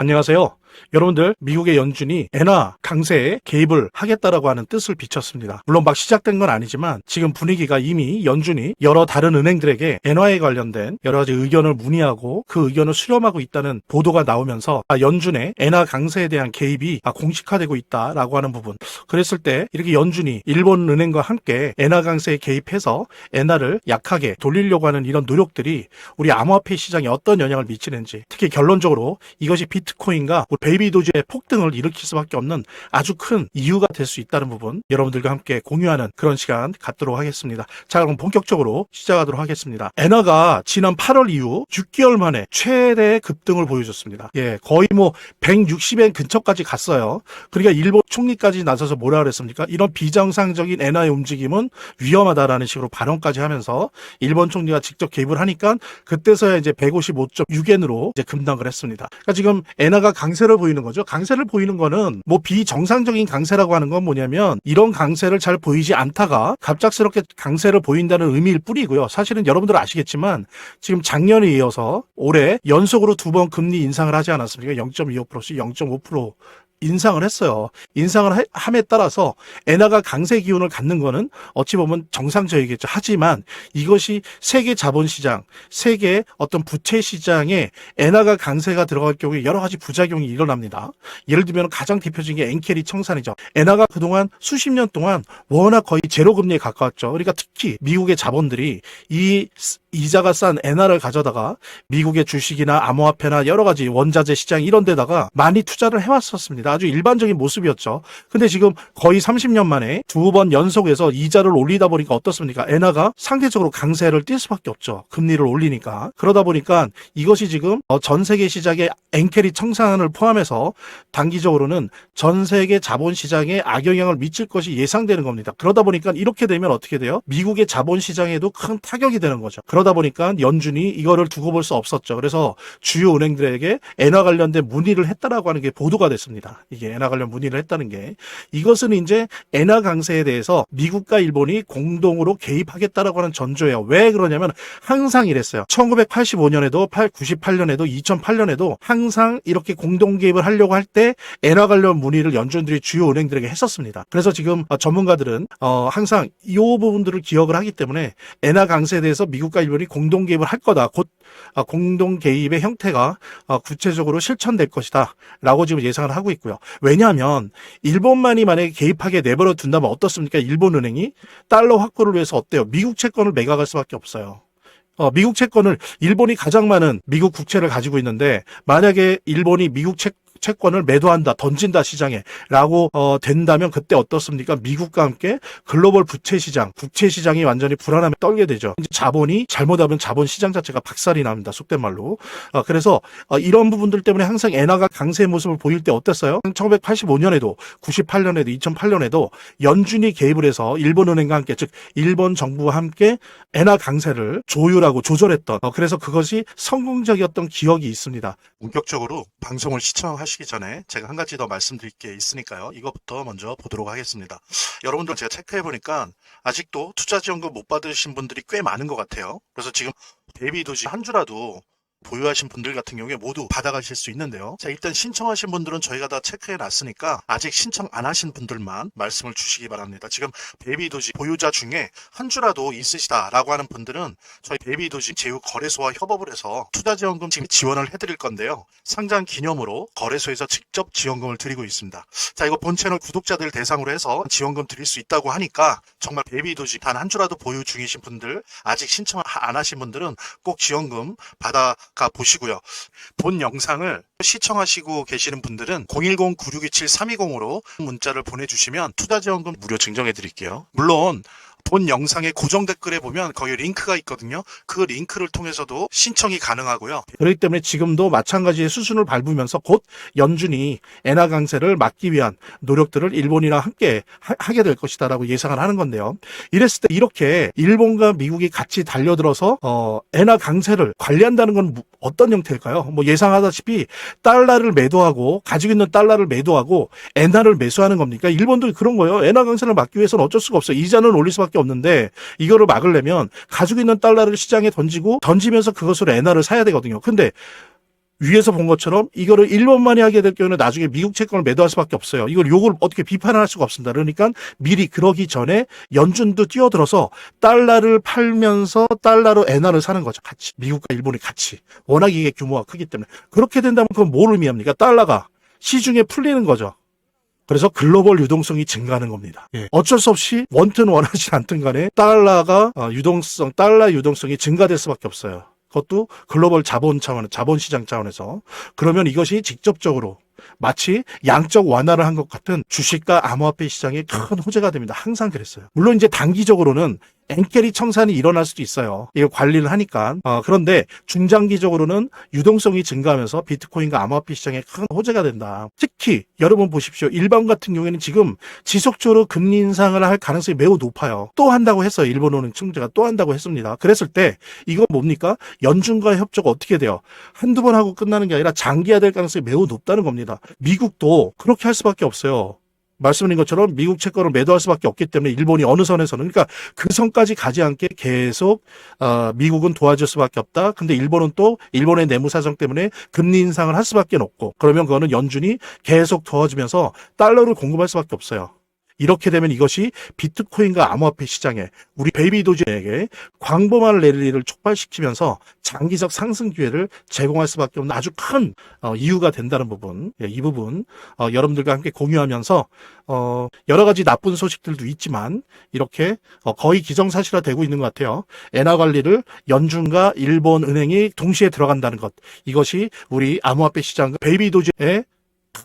안녕하세요. 여러분들, 미국의 연준이 엔화 강세에 개입을 하겠다라고 하는 뜻을 비쳤습니다. 물론 막 시작된 건 아니지만 지금 분위기가 이미 연준이 여러 다른 은행들에게 엔화에 관련된 여러 가지 의견을 문의하고 그 의견을 수렴하고 있다는 보도가 나오면서 연준의 엔화 강세에 대한 개입이 공식화되고 있다라고 하는 부분. 그랬을 때 이렇게 연준이 일본 은행과 함께 엔화 강세에 개입해서 엔화를 약하게 돌리려고 하는 이런 노력들이 우리 암호화폐 시장에 어떤 영향을 미치는지, 특히 결론적으로 이것이 비트코인과 베이비 도지의 폭등을 일으킬 수밖에 없는 아주 큰 이유가 될 수 있다는 부분, 여러분들과 함께 공유하는 그런 시간 갖도록 하겠습니다. 자, 그럼 본격적으로 시작하도록 하겠습니다. 엔화가 지난 8월 이후 6개월 만에 최대 급등을 보여줬습니다. 거의 160엔 근처까지 갔어요. 그러니까 일본 총리까지 나서서 뭐라 그랬습니까? 이런 비정상적인 엔화의 움직임은 위험하다라는 식으로 발언까지 하면서 일본 총리가 직접 개입을 하니까 그때서야 이제 155.6엔으로 이제 급락을 했습니다. 그러니까 지금 엔화가 강세를 보이는 거죠. 강세를 보이는 거는 비정상적인 강세라고 하는 건 뭐냐면 이런 강세를 잘 보이지 않다가 갑작스럽게 강세를 보인다는 의미일 뿐이고요. 사실은 여러분들 아시겠지만 지금 작년에 이어서 올해 연속으로 2번 금리 인상을 하지 않았습니까? 0.25%씩 0.5% 인상을 했어요. 인상을 함에 따라서 엔화가 강세 기운을 갖는 거는 어찌 보면 정상적이겠죠. 하지만 이것이 세계 자본시장, 세계 어떤 부채 시장에 엔화가 강세가 들어갈 경우에 여러 가지 부작용이 일어납니다. 예를 들면 가장 대표적인 게 엔캐리 청산이죠. 엔화가 그동안 수십 년 동안 워낙 거의 제로 금리에 가까웠죠. 그러니까 특히 미국의 자본들이 이 이자가 싼 엔화를 가져다가 미국의 주식이나 암호화폐나 여러 가지 원자재 시장 이런 데다가 많이 투자를 해왔었습니다. 아주 일반적인 모습이었죠. 근데 지금 거의 30년 만에 2번 연속해서 이자를 올리다 보니까 어떻습니까? 엔화가 상대적으로 강세를 띌 수밖에 없죠. 금리를 올리니까. 그러다 보니까 이것이 지금 전 세계 시장의 엔캐리 청산을 포함해서 단기적으로는 전 세계 자본시장에 악영향을 미칠 것이 예상되는 겁니다. 그러다 보니까 이렇게 되면 어떻게 돼요? 미국의 자본시장에도 큰 타격이 되는 거죠. 그러다 보니까 연준이 이거를 두고 볼 수 없었죠. 그래서 주요 은행들에게 엔화 관련된 문의를 했다라고 하는 게 보도가 됐습니다. 이게 엔화 관련 문의를 했다는 게, 이것은 이제 엔화 강세에 대해서 미국과 일본이 공동으로 개입하겠다라고 하는 전조예요. 왜 그러냐면 항상 이랬어요. 1985년에도 98년에도 2008년에도 항상 이렇게 공동 개입을 하려고 할 때 엔화 관련 문의를 연준들이 주요 은행들에게 했었습니다. 그래서 지금 전문가들은 항상 이 부분들을 기억을 하기 때문에 엔화 강세에 대해서 미국과 일본이 공동 개입을 할 거다. 곧 공동 개입의 형태가 구체적으로 실천될 것이다 라고 지금 예상을 하고 있고요. 왜냐하면 일본만이 만약에 개입하게 내버려 둔다면 어떻습니까? 일본 은행이 달러 확보를 위해서 어때요? 미국 채권을 매각할 수밖에 없어요. 미국 채권을, 일본이 가장 많은 미국 국채를 가지고 있는데 만약에 일본이 미국 채권을 매도한다, 던진다 시장에 라고 된다면 그때 어떻습니까? 미국과 함께 글로벌 부채 시장, 국채 시장이 완전히 불안함에 떨게 되죠. 이제 자본이 잘못하면 자본 시장 자체가 박살이 납니다. 속된 말로. 그래서 이런 부분들 때문에 항상 엔화가 강세의 모습을 보일 때 어땠어요? 1985년에도 98년에도 2008년에도 연준이 개입을 해서 일본은행과 함께, 즉 일본 정부와 함께 엔화 강세를 조율하고 조절했던, 그래서 그것이 성공적이었던 기억이 있습니다. 본격적으로 방송을 시청하시기 전에 제가 한 가지 더 말씀드릴 게 있으니까요. 이것부터 먼저 보도록 하겠습니다. 여러분들, 제가 체크해보니까 아직도 투자지원금 못 받으신 분들이 꽤 많은 것 같아요. 그래서 지금 베이비 도지 한 주라도 보유하신 분들 같은 경우에 모두 받아가실 수 있는데요. 자, 일단 신청하신 분들은 저희가 다 체크해 놨으니까 아직 신청 안 하신 분들만 말씀을 주시기 바랍니다. 지금 베이비 도지 보유자 중에 한 주라도 있으시다라고 하는 분들은 저희 베이비 도지 제휴 거래소와 협업을 해서 투자지원금 지금 지원을 해드릴 건데요. 상장 기념으로 거래소에서 직접 지원금을 드리고 있습니다. 자, 이거 본 채널 구독자들 대상으로 해서 지원금 드릴 수 있다고 하니까 정말 베이비 도지 단 한 주라도 보유 중이신 분들, 아직 신청 안 하신 분들은 꼭 지원금 받아 보시고요. 본 영상을 시청하시고 계시는 분들은 010-9627-320으로 문자를 보내주시면 투자지원금 무료 증정해 드릴게요. 물론 본 영상의 고정 댓글에 보면 거기 링크가 있거든요. 그 링크를 통해서도 신청이 가능하고요. 그렇기 때문에 지금도 마찬가지의 수순을 밟으면서 곧 연준이 엔화 강세를 막기 위한 노력들을 일본이랑 함께 하게 될 것이다라고 예상을 하는 건데요. 이랬을 때 이렇게 일본과 미국이 같이 달려들어서 엔화 강세를 관리한다는 건 어떤 형태일까요? 예상하다시피 달러를 매도하고, 가지고 있는 달러를 매도하고 엔화를 매수하는 겁니까? 일본도 그런 거예요. 엔화 강세를 막기 위해서는 어쩔 수가 없어요. 이자는 올릴 수밖에 없는데 이거를 막으려면 가지고 있는 달러를 시장에 던지면서 그것으로 엔화를 사야 되거든요. 근데 위에서 본 것처럼 이거를 일본만이 하게 될 경우는 나중에 미국 채권을 매도할 수밖에 없어요. 이걸 요걸 어떻게 비판을 할 수가 없습니다. 그러니까 미리 그러기 전에 연준도 뛰어들어서 달러를 팔면서 달러로 엔화를 사는 거죠. 같이. 미국과 일본이 같이. 워낙 이게 규모가 크기 때문에. 그렇게 된다면 그건 뭘 의미합니까? 달러가 시중에 풀리는 거죠. 그래서 글로벌 유동성이 증가하는 겁니다. 예. 어쩔 수 없이 원튼 원하지 않든 간에 달러 유동성이 증가될 수밖에 없어요. 그것도 글로벌 자본시장 차원에서. 그러면 이것이 직접적으로 마치 양적 완화를 한 것 같은 주식과 암호화폐 시장에 큰 호재가 됩니다. 항상 그랬어요. 물론 이제 단기적으로는 엔캐리 청산이 일어날 수도 있어요. 이걸 관리를 하니까. 그런데 중장기적으로는 유동성이 증가하면서 비트코인과 암호화폐 시장에 큰 호재가 된다. 특히 여러분 보십시오. 일본 같은 경우에는 지금 지속적으로 금리 인상을 할 가능성이 매우 높아요. 또 한다고 했어요. 일본은행 총재가 또 한다고 했습니다. 그랬을 때 이거 뭡니까? 연준과의 협조가 어떻게 돼요? 한두 번 하고 끝나는 게 아니라 장기화될 가능성이 매우 높다는 겁니다. 미국도 그렇게 할 수밖에 없어요. 말씀드린 것처럼 미국 채권을 매도할 수밖에 없기 때문에 일본이 어느 선에서는 그러니까 그 선까지 가지 않게 계속 미국은 도와줄 수밖에 없다. 근데 일본은 또 일본의 내무 사정 때문에 금리 인상을 할 수밖에 없고 그러면 그거는 연준이 계속 도와주면서 달러를 공급할 수밖에 없어요. 이렇게 되면 이것이 비트코인과 암호화폐 시장에 우리 베이비 도지에게 광범한 랠리를 촉발시키면서 장기적 상승 기회를 제공할 수밖에 없는 아주 큰 이유가 된다는 부분, 이 부분 여러분들과 함께 공유하면서 여러 가지 나쁜 소식들도 있지만 이렇게 거의 기정사실화되고 있는 것 같아요. 엔화 관리를 연준과 일본 은행이 동시에 들어간다는 것, 이것이 우리 암호화폐 시장 베이비 도지에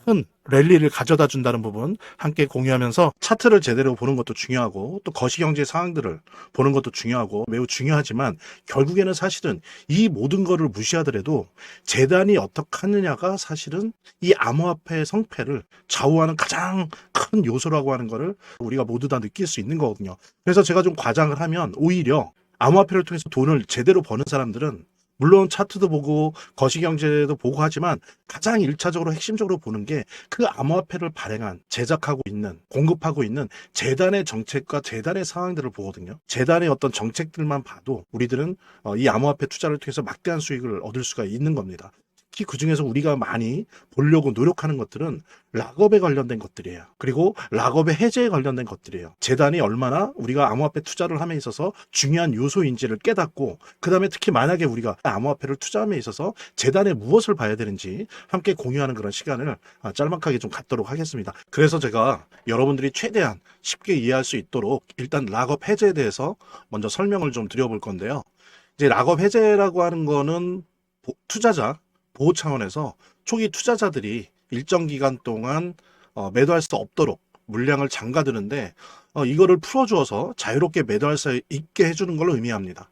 큰 랠리를 가져다 준다는 부분 함께 공유하면서 차트를 제대로 보는 것도 중요하고 또 거시경제 상황들을 보는 것도 중요하고 매우 중요하지만 결국에는 사실은 이 모든 거를 무시하더라도 재단이 어떻게 하느냐가 사실은 이 암호화폐의 성패를 좌우하는 가장 큰 요소라고 하는 거를 우리가 모두 다 느낄 수 있는 거거든요. 그래서 제가 좀 과장을 하면 오히려 암호화폐를 통해서 돈을 제대로 버는 사람들은 물론 차트도 보고 거시경제도 보고 하지만 가장 1차적으로 핵심적으로 보는 게 그 암호화폐를 발행한 제작하고 있는 공급하고 있는 재단의 정책과 재단의 상황들을 보거든요. 재단의 어떤 정책들만 봐도 우리들은 이 암호화폐 투자를 통해서 막대한 수익을 얻을 수가 있는 겁니다. 특히 그중에서 우리가 많이 보려고 노력하는 것들은 락업에 관련된 것들이에요. 그리고 락업의 해제에 관련된 것들이에요. 재단이 얼마나 우리가 암호화폐 투자를 함에 있어서 중요한 요소인지를 깨닫고 그 다음에 특히 만약에 우리가 암호화폐를 투자함에 있어서 재단에 무엇을 봐야 되는지 함께 공유하는 그런 시간을 짤막하게 좀 갖도록 하겠습니다. 그래서 제가 여러분들이 최대한 쉽게 이해할 수 있도록 일단 락업 해제에 대해서 먼저 설명을 좀 드려볼 건데요. 이제 락업 해제라고 하는 거는 투자자 보호 차원에서 초기 투자자들이 일정 기간 동안 매도할 수 없도록 물량을 잠가두는데 이거를 풀어주어서 자유롭게 매도할 수 있게 해주는 걸 의미합니다.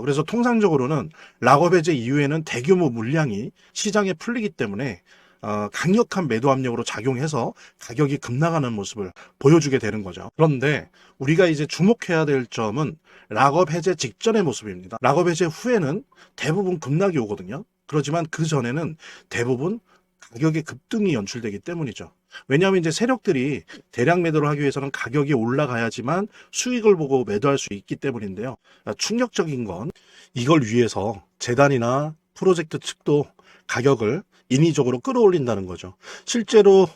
그래서 통상적으로는 락업 해제 이후에는 대규모 물량이 시장에 풀리기 때문에 강력한 매도 압력으로 작용해서 가격이 급락하는 모습을 보여주게 되는 거죠. 그런데 우리가 이제 주목해야 될 점은 락업 해제 직전의 모습입니다. 락업 해제 후에는 대부분 급락이 오거든요. 그렇지만 그 전에는 대부분 가격의 급등이 연출되기 때문이죠. 왜냐하면 이제 세력들이 대량 매도를 하기 위해서는 가격이 올라가야지만 수익을 보고 매도할 수 있기 때문인데요. 충격적인 건 이걸 위해서 재단이나 프로젝트 측도 가격을 인위적으로 끌어올린다는 거죠. 실제로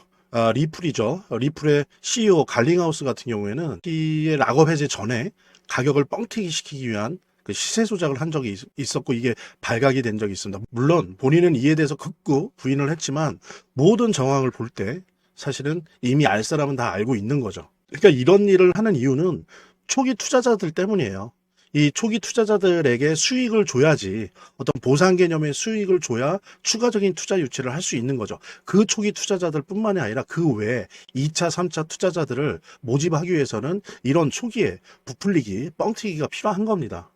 리플이죠. 리플의 CEO 갈링하우스 같은 경우에는 이 락업 해제 전에 가격을 뻥튀기 시키기 위한 그 시세 조작을 한 적이 있었고 이게 발각이 된 적이 있습니다. 물론 본인은 이에 대해서 극구 부인을 했지만 모든 정황을 볼 때 사실은 이미 알 사람은 다 알고 있는 거죠. 그러니까 이런 일을 하는 이유는 초기 투자자들 때문이에요. 이 초기 투자자들에게 수익을 줘야지 어떤 보상 개념의 수익을 줘야 추가적인 투자 유치를 할 수 있는 거죠. 그 초기 투자자들 뿐만이 아니라 그 외에 2차, 3차 투자자들을 모집하기 위해서는 이런 초기에 부풀리기, 뻥튀기가 필요한 겁니다.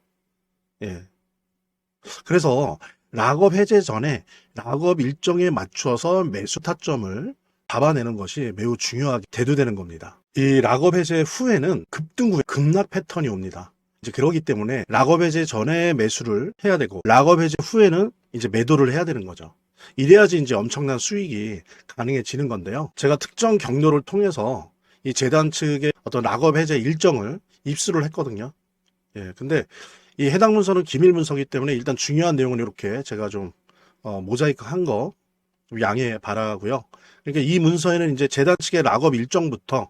예. 그래서 락업 해제 전에 락업 일정에 맞춰서 매수 타점을 잡아내는 것이 매우 중요하게 대두되는 겁니다. 이 락업 해제 후에는 급등 후에 급락 패턴이 옵니다. 이제 그러기 때문에 락업 해제 전에 매수를 해야 되고 락업 해제 후에는 이제 매도를 해야 되는 거죠. 이래야지 이제 엄청난 수익이 가능해지는 건데요. 제가 특정 경로를 통해서 이 재단 측의 어떤 락업 해제 일정을 입수를 했거든요. 예, 근데 이 해당 문서는 기밀 문서이기 때문에 일단 중요한 내용은 이렇게 제가 좀 모자이크 한 거 양해 바라고요. 그러니까 이 문서에는 이제 재단 측의 락업 일정부터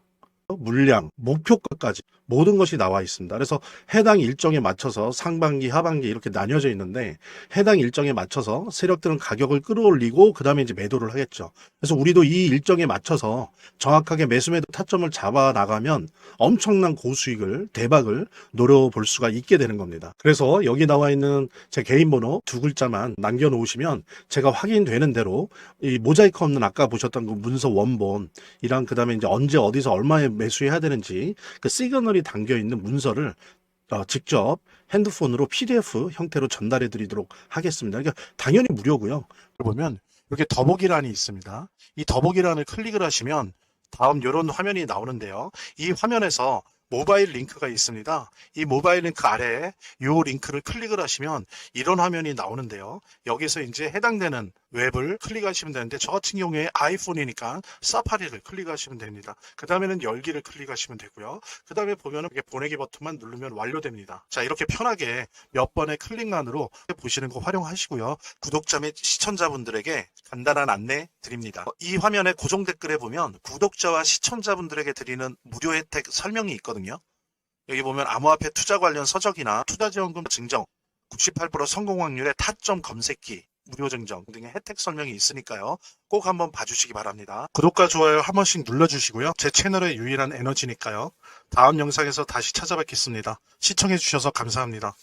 물량, 목표가까지 모든 것이 나와 있습니다. 그래서 해당 일정에 맞춰서 상반기, 하반기 이렇게 나뉘어져 있는데 해당 일정에 맞춰서 세력들은 가격을 끌어올리고 그 다음에 이제 매도를 하겠죠. 그래서 우리도 이 일정에 맞춰서 정확하게 매수매도 타점을 잡아 나가면 엄청난 고수익을, 대박을 노려볼 수가 있게 되는 겁니다. 그래서 여기 나와 있는 제 개인 번호 두 글자만 남겨놓으시면 제가 확인되는 대로 이 모자이크 없는 아까 보셨던 그 문서 원본이랑 그 다음에 이제 언제 어디서 얼마에 매수해야 되는지 그 시그널이 담겨 있는 문서를 직접 핸드폰으로 PDF 형태로 전달해 드리도록 하겠습니다. 그러니까 당연히 무료고요. 보면 이렇게 더보기란이 있습니다. 이 더보기란을 클릭을 하시면 다음 이런 화면이 나오는데요. 이 화면에서 모바일 링크가 있습니다. 이 모바일 링크 아래에 이 링크를 클릭을 하시면 이런 화면이 나오는데요. 여기서 이제 해당되는 웹을 클릭하시면 되는데 저 같은 경우에 아이폰이니까 사파리를 클릭하시면 됩니다. 그 다음에는 열기를 클릭하시면 되고요. 그 다음에 보면은 이렇게 보내기 버튼만 누르면 완료됩니다. 자, 이렇게 편하게 몇 번의 클릭만으로 보시는 거 활용하시고요. 구독자 및 시청자분들에게 간단한 안내 드립니다. 이 화면의 고정 댓글에 보면 구독자와 시청자분들에게 드리는 무료 혜택 설명이 있거든요. 여기 보면 암호화폐 투자 관련 서적이나 투자지원금 증정, 98% 성공 확률의 타점 검색기, 무료 증정 등의 혜택 설명이 있으니까요. 꼭 한번 봐주시기 바랍니다. 구독과 좋아요 한 번씩 눌러주시고요. 제 채널의 유일한 에너지니까요. 다음 영상에서 다시 찾아뵙겠습니다. 시청해주셔서 감사합니다.